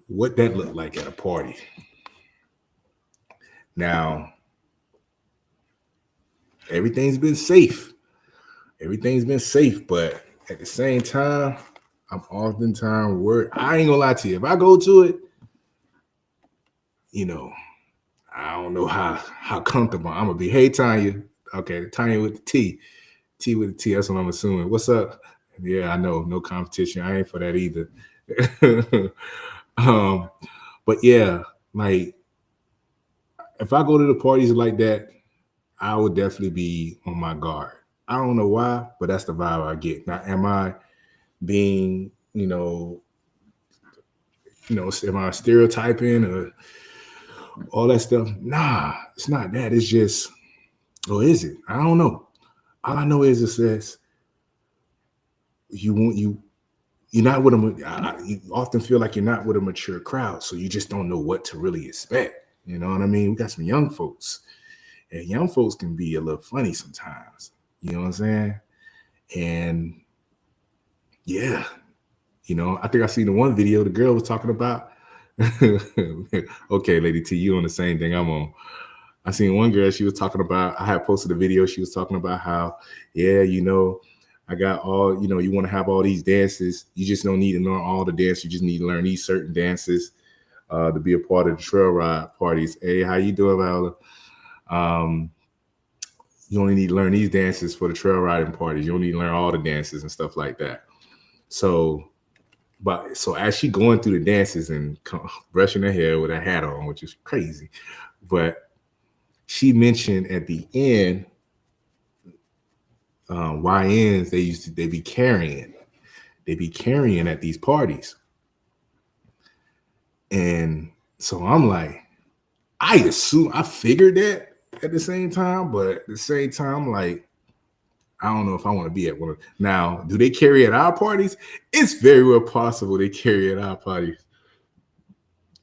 What that looked like at a party. Now, everything's been safe. Everything's been safe, but at the same time, I'm oftentimes worried. I ain't gonna lie to you. If I go to it, you know, I don't know how comfortable I'm gonna be. Hey, Tanya. Okay, Tanya with the T. T with the T. That's what I'm assuming. What's up? Yeah, I know. No competition. I ain't for that either. um, but yeah, like if I go to the parties like that, I would definitely be on my guard. I don't know why, but that's the vibe I get. Now, am I being, am I stereotyping or all that stuff? Nah, it's not that. It's just, or is it? I don't know. All I know is it says you're not with you often feel like you're not with a mature crowd, so you just don't know what to really expect. You know what I mean? We got some young folks, and young folks can be a little funny sometimes. You know what I'm saying? And yeah, I think I seen the one video the girl was talking about. Okay, Lady T, you on the same thing I'm on. I seen one girl, she was talking about, I had posted a video, she was talking about how, yeah, I got all, you want to have all these dances. You just don't need to learn all the dances. You just need to learn these certain dances to be a part of the trail ride parties. Hey, how you doing, Viola? You only need to learn these dances for the trail riding parties. You don't need to learn all the dances and stuff like that. So as she going through the dances and brushing her hair with a hat on, which is crazy, but she mentioned at the end, YNs they be carrying at these parties, and so I'm like, I figured that at the same time, but at the same time, like, I don't know if I want to be at one of. Now, do they carry at our parties? It's very well possible they carry at our parties,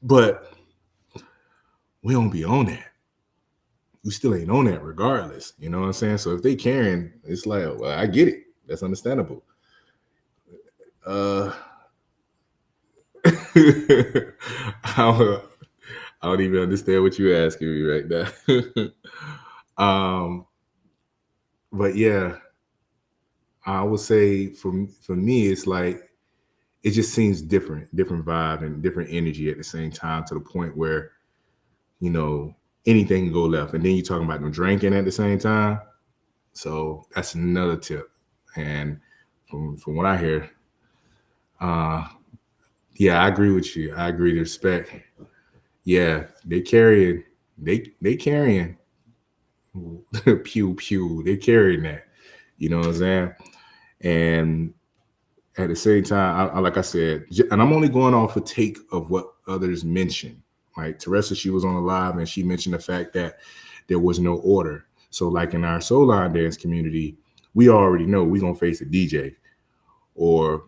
but we don't be on that. We still ain't on that regardless. You know what I'm saying? So if they carrying, it's like, well, I get it. That's understandable. I don't, I don't even understand what you're asking me right now. But yeah, I would say for me, it's like it just seems different vibe and different energy at the same time to the point where anything can go left. And then you're talking about them drinking at the same time. So that's another tip. And from what I hear, yeah, I agree with you. I agree to respect. Yeah, they carrying pew pew. They carrying that. You know what I'm saying? And at the same time, like I said, and I'm only going off a take of what others mention. Like Teresa, she was on the live and she mentioned the fact that there was no order. So, like in our soul line dance community, we already know we're gonna face a DJ, or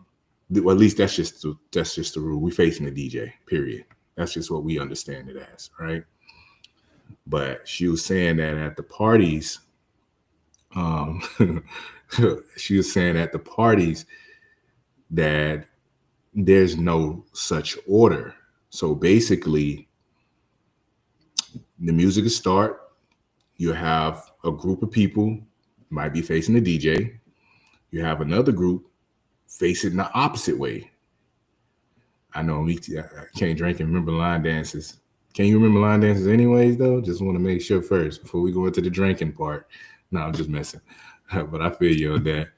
well, at least that's just the rule. We facing the DJ. Period. That's just what we understand it as, right? But she was saying that at the parties, um, she was saying at the parties that there's no such order. So basically, the music will start. You have a group of people might be facing the DJ. You have another group facing the opposite way. I know I can't drink and remember line dances. Can you remember line dances anyways, though? Just want to make sure first before we go into the drinking part. No, I'm just messing. But I feel you on that.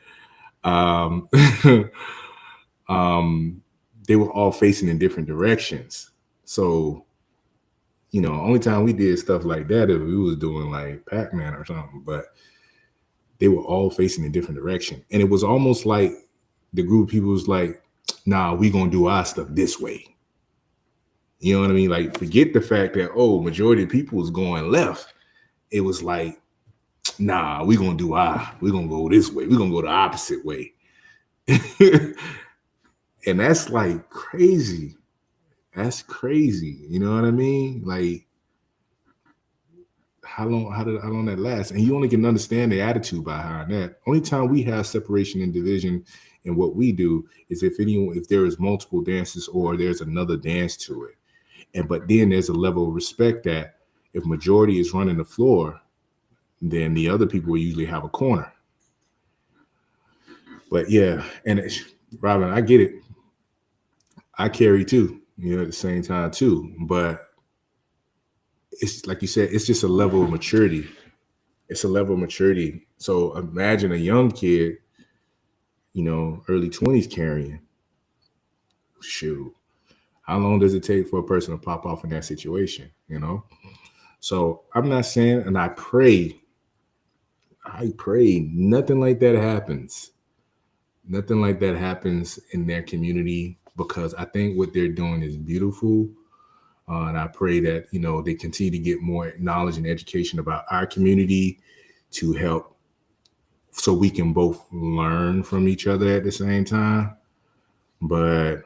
Um, they were all facing in different directions. So, only time we did stuff like that if we was doing like Pac-Man or something, but they were all facing in different direction. And it was almost like the group of people was like, nah, we gonna do our stuff this way. You know what I mean? Like, forget the fact that, majority of people was going left. It was like, nah, we gonna go this way. We're gonna go the opposite way. And that's like crazy. That's crazy. You know what I mean? Like, how long that lasts? And you only can understand the attitude behind that. Only time we have separation and division in what we do is if there is multiple dances or there's another dance to it. But then there's a level of respect that if majority is running the floor, then the other people will usually have a corner. But yeah, and Robin, I get it. I carry too, at the same time too. But it's like you said, it's just a level of maturity. It's a level of maturity. So imagine a young kid, early 20s carrying. Shoot. How long does it take for a person to pop off in that situation? So I'm not saying, and I pray nothing like that happens. Nothing like that happens in their community, because I think what they're doing is beautiful. And I pray that, they continue to get more knowledge and education about our community to help so we can both learn from each other at the same time. But,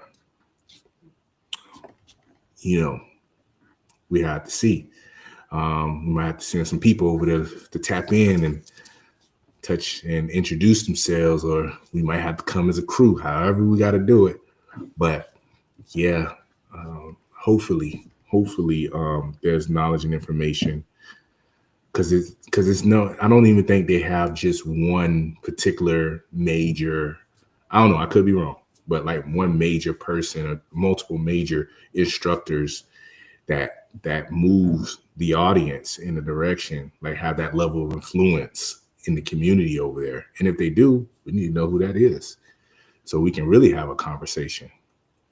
we have to see. We might have to send some people over there to tap in and touch and introduce themselves, or we might have to come as a crew, however we got to do it. But yeah, hopefully there's knowledge and information, because it's no, I don't even think they have just one particular major, I don't know, I could be wrong, but like one major person or multiple major instructors that moves the audience in the direction, like have that level of influence in the community over there. And if they do, we need to know who that is so we can really have a conversation.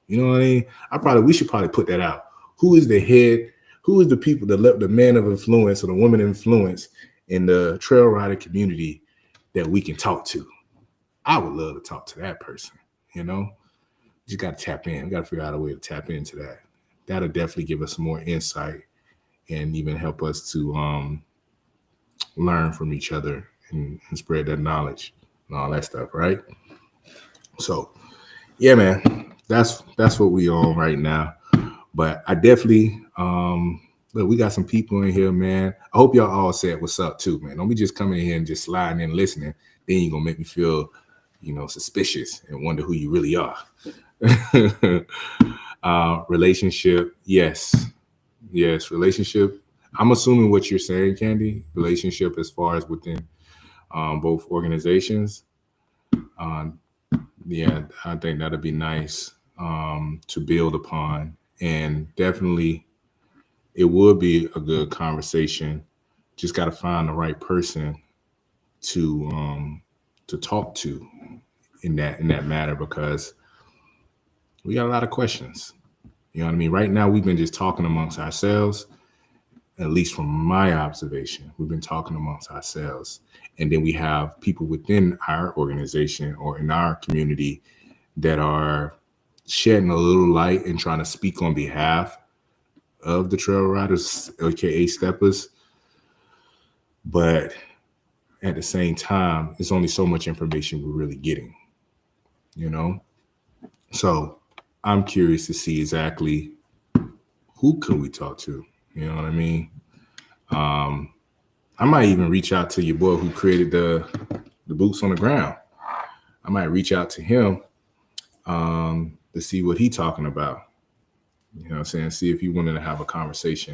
You know what I mean? We should probably put that out. Who is the head? Who is the people, the man of influence or the woman of influence in the trail rider community that we can talk to? I would love to talk to that person, Just got to tap in. We got to figure out a way to tap into that. That'll definitely give us more insight and even help us to learn from each other and spread that knowledge and all that stuff, right? So, yeah, man, that's what we on right now. But I definitely, look, we got some people in here, man. I hope y'all all said what's up too, man. Don't be just coming in here and just sliding in listening. Then you're going to make me feel, suspicious and wonder who you really are. Relationship, yes, relationship. I'm assuming what you're saying, Candy. Relationship as far as within both organizations. Yeah, I think that'd be nice to build upon, and definitely it would be a good conversation. Just got to find the right person to talk to in that matter, because we got a lot of questions. You know what I mean? Right now, we've been just talking amongst ourselves, at least from my observation. We've been talking amongst ourselves. And then we have people within our organization or in our community that are shedding a little light and trying to speak on behalf of the trail riders, aka steppers. But at the same time, it's only so much information we're really getting, you know? So I'm curious to see exactly who can we talk to? You know what I mean? Um, I might even reach out to your boy who created the boots on the ground. I might reach out to him to see what he talking about. You know what I'm saying? See if he wanted to have a conversation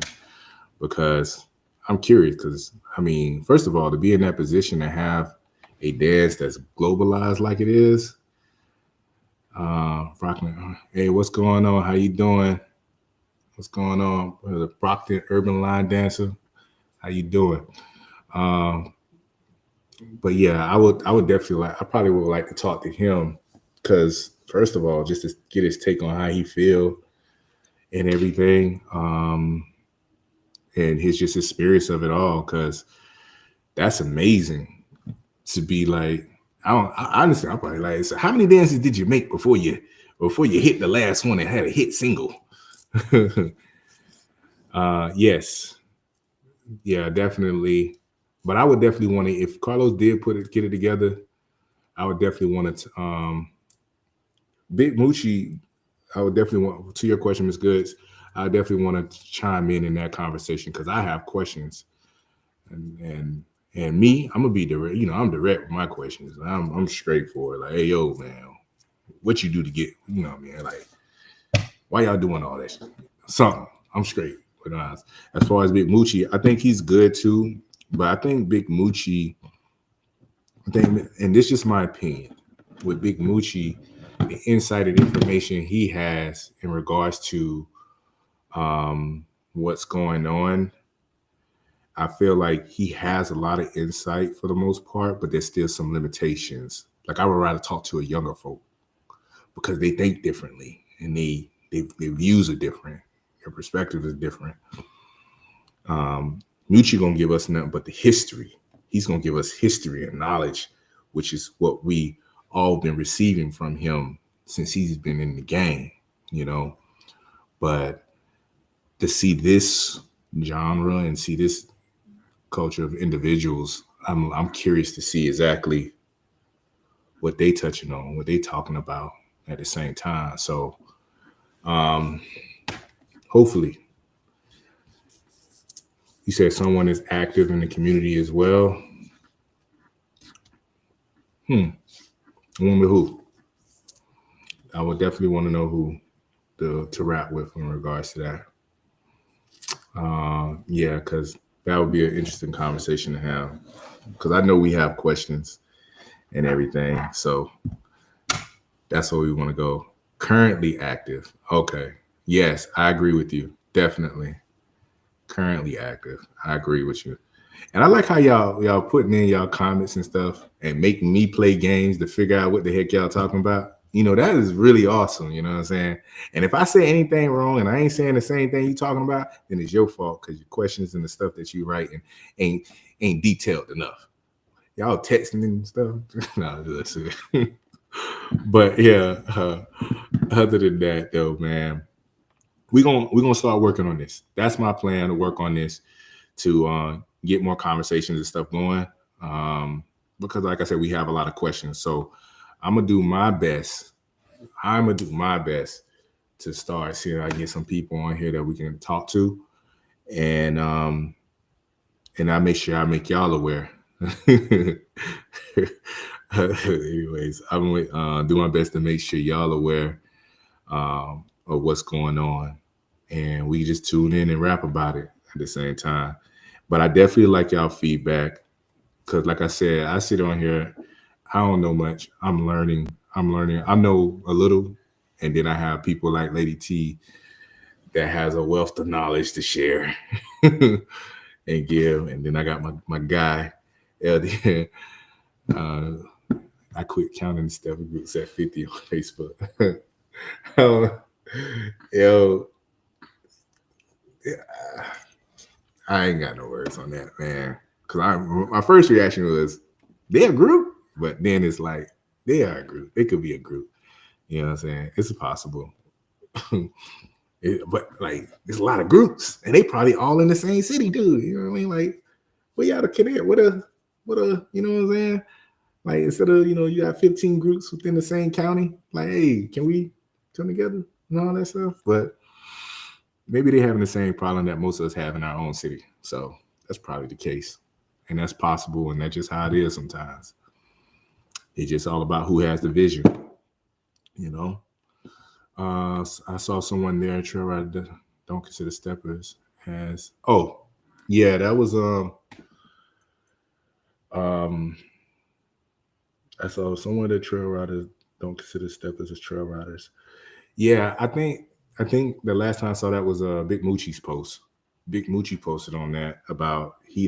because I'm curious. Because I mean, first of all, to be in that position to have a dance that's globalized like it is, Brockman, hey, what's going on? How you doing? What's going on? The Brockton Urban Line Dancer. How you doing? Um, but yeah, I would definitely like. I probably would like to talk to him because first of all, just to get his take on how he feel and everything, and his just experience of it all. Because that's amazing to be like. I don't. I honestly, I'm probably like, so how many dances did you make before you hit the last one and had a hit single? Yes, yeah, definitely. But I would definitely want to, if Carlos did get it together, I would definitely want to. Big Moochie, I would definitely want to your question, Ms. Goods. I definitely want to chime in that conversation because I have questions, and me, I'm gonna be direct. You know, I'm direct with my questions. I'm straightforward. Like, hey, yo, man, what you do to get? You know, man, like, why y'all doing all that? Shit? Something. I'm straight. But as far as Big Moochie, I think he's good too. But I think Big Moochie, I think, and this is just my opinion, with Big Moochie, the insight and information he has in regards to what's going on, I feel like he has a lot of insight for the most part, but there's still some limitations. Like I would rather talk to a younger folk because they think differently and their views are different, their perspective is different. Mucci gonna give us nothing but the history. He's gonna give us history and knowledge, which is what we all been receiving from him since he's been in the game, you know. But to see this genre and see this culture of individuals, I'm curious to see exactly what they touching on, what they talking about at the same time. So hopefully, you said someone is active in the community as well. I wonder who. I would definitely want to know who to rap with in regards to that. Yeah, because that would be an interesting conversation to have. Because I know we have questions and everything. So that's where we want to go. Currently active. Okay. Yes, I agree with you. Definitely. Currently active. I agree with you. And I like how y'all putting in y'all comments and stuff and making me play games to figure out what the heck y'all talking about. You know, that is really awesome. You know what I'm saying? And if I say anything wrong and I ain't saying the same thing you talking about, then it's your fault because your questions and the stuff that you write and ain't detailed enough. Y'all texting and stuff. No, listen. But yeah, other than that though, man, we're gonna start working on this. That's my plan to work on this to get more conversations and stuff going. Because like I said, we have a lot of questions. So I'm gonna do my best. I'm gonna do my best to start seeing I get some people on here that we can talk to, and I make sure I make y'all aware. Anyways, I'm gonna do my best to make sure y'all aware of what's going on, and we just tune in and rap about it at the same time. But I definitely like y'all feedback because, like I said, I sit on here. I don't know much. I'm learning. I'm learning. I know a little, and then I have people like Lady T that has a wealth of knowledge to share and give. And then I got my guy, LD. Uh, I quit counting the Steph groups at 50 on Facebook. Yo, I ain't got no words on that, man. Cause my first reaction was they're a group, but then it's like they are a group. They could be a group. You know what I'm saying? It's possible. But like, there's a lot of groups, and they probably all in the same city, dude. You know what I mean? Like, we gotta connect. What a, you know what I'm saying? Like, instead of, you got 15 groups within the same county, like, hey, can we come together and all that stuff? But maybe they're having the same problem that most of us have in our own city. So that's probably the case. And that's possible. And that's just how it is sometimes. It's just all about who has the vision, you know? I saw someone there, Trevor, that don't consider steppers as, oh, yeah, that was, um, I saw someone that trail riders don't consider steppers as trail riders. Yeah, I think the last time I saw that was Big Moochie's post. Big Moochie posted on that about he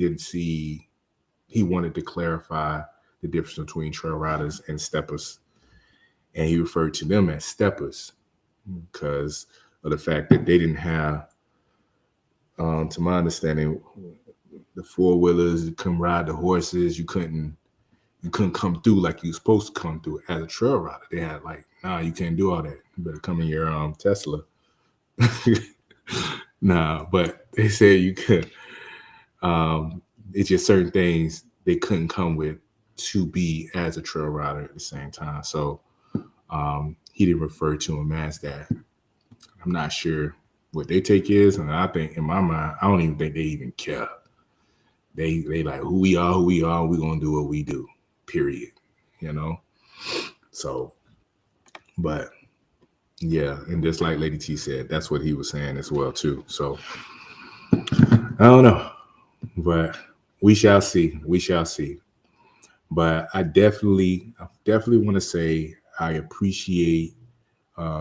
wanted to clarify the difference between trail riders and steppers, and he referred to them as steppers because of the fact that they didn't have, to my understanding, the four wheelers. You couldn't ride the horses. You couldn't come through like you were supposed to come through as a trail rider. They had like, nah, you can't do all that. You better come in your Tesla. Nah, but they said you could. It's just certain things they couldn't come with to be as a trail rider at the same time. So he didn't refer to him as that. I'm not sure what their take is, and I think in my mind, I don't even think they even care. They like who we are. We're gonna do what we do. Period. You know. So, but yeah, and just like Lady T said, that's what he was saying as well too. So I don't know, but we shall see. We shall see. But I definitely want to say I appreciate.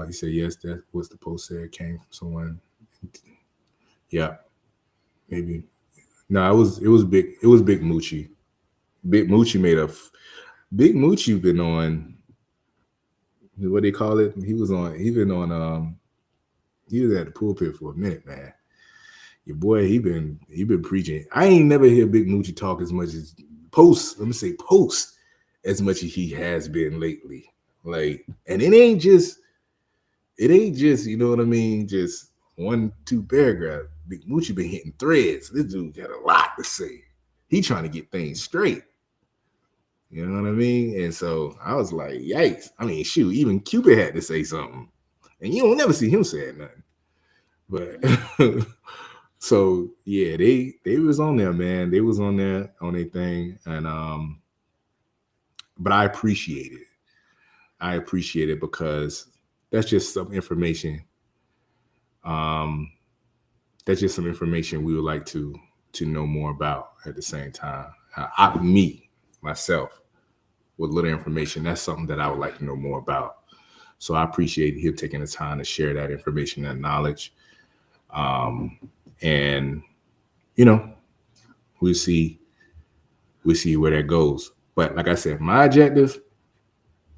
He said yes. That was the post said came from someone. Yeah, maybe. No, it was big. It was Big Moochie. Big Moochie made a. Big Moochie been on. What do they call it? He was on. He been on. He was at the pulpit for a minute, man. Your boy, he been preaching. I ain't never hear Big Moochie talk as much as post. Let me say post as much as he has been lately. Like, and it ain't just you know what I mean. Just one, two paragraphs. Big Moochie been hitting threads. This dude got a lot to say. He trying to get things straight. You know what I mean? And so I was like, yikes. I mean, shoot, even Cupid had to say something. And you don't never see him saying nothing. But so yeah, they was on there, man. They was on there on their thing. And but I appreciate it. I appreciate it because that's just some information. Um that's just some information we would like to know more about at the same time. Myself, with little information, that's something that I would like to know more about. So I appreciate him taking the time to share that information and knowledge. Um, and you know, we see where that goes. But like I said, my objective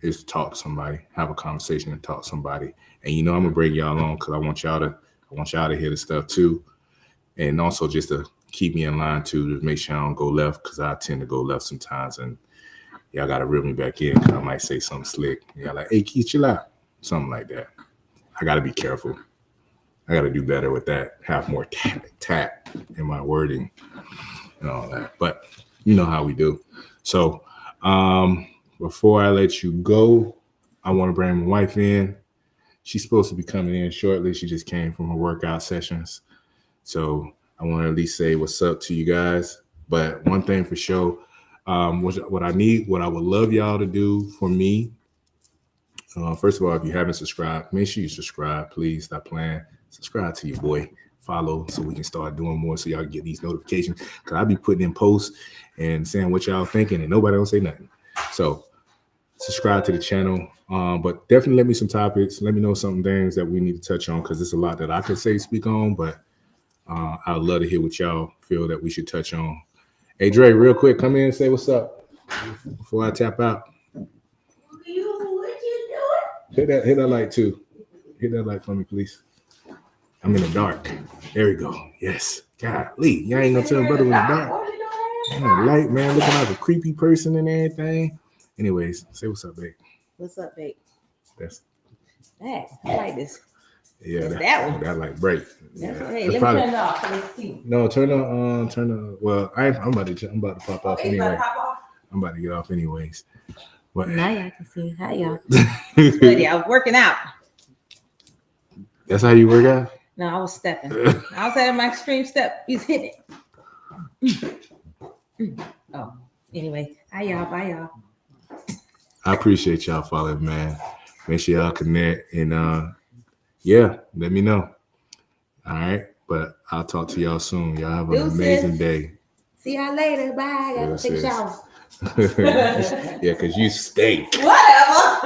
is to talk to somebody, have a conversation, and talk to somebody. And I'm gonna bring y'all on because I want y'all to hear the stuff too, and also just to keep me in line too, to make sure I don't go left because I tend to go left sometimes, and y'all gotta reel me back in because I might say something slick. Y'all like, hey, Keith, chill out, something like that. I gotta be careful. I gotta do better with that. Have more tact in my wording and all that. But you know how we do. So before I let you go, I want to bring my wife in. She's supposed to be coming in shortly. She just came from her workout sessions. So I want to at least say what's up to you guys. But one thing for sure, what I would love y'all to do for me. First of all, if you haven't subscribed, make sure you subscribe. Please stop playing. Subscribe to your boy. Follow so we can start doing more so y'all get these notifications. Because I'll be putting in posts and saying what y'all thinking and nobody don't say nothing. So subscribe to the channel. But definitely let me some topics. Let me know some things that we need to touch on because there's a lot that I could speak on. But I'd love to hear what y'all feel that we should touch on. Hey, Dre, real quick, come in and say what's up before I tap out. Hit that light too. Hit that light for me, please. I'm in the dark. There we go. Yes. Golly, y'all ain't gonna tell brother in the dark. In the light, man, looking like a creepy person and everything. Anyways, say what's up, babe. What's up, babe? That's Hey, I like this. Yeah, that one. That like break. That's Yeah. hey, It's let probably, me turn it off so they see. no, turn on. Well, I'm about to pop off anyway. I'm about to get off anyways. But now y'all can see. Hi y'all. Buddy, I was working out. That's how you work out? No, I was stepping. I was at my extreme step. He's hitting it. Oh, anyway. Hi y'all. Bye y'all. I appreciate y'all following, man. Make sure y'all connect and yeah, let me know. All right. But I'll talk to y'all soon. Y'all have an amazing day. See y'all later. Bye. I gotta take a shower. Yeah, because you stink. Whatever.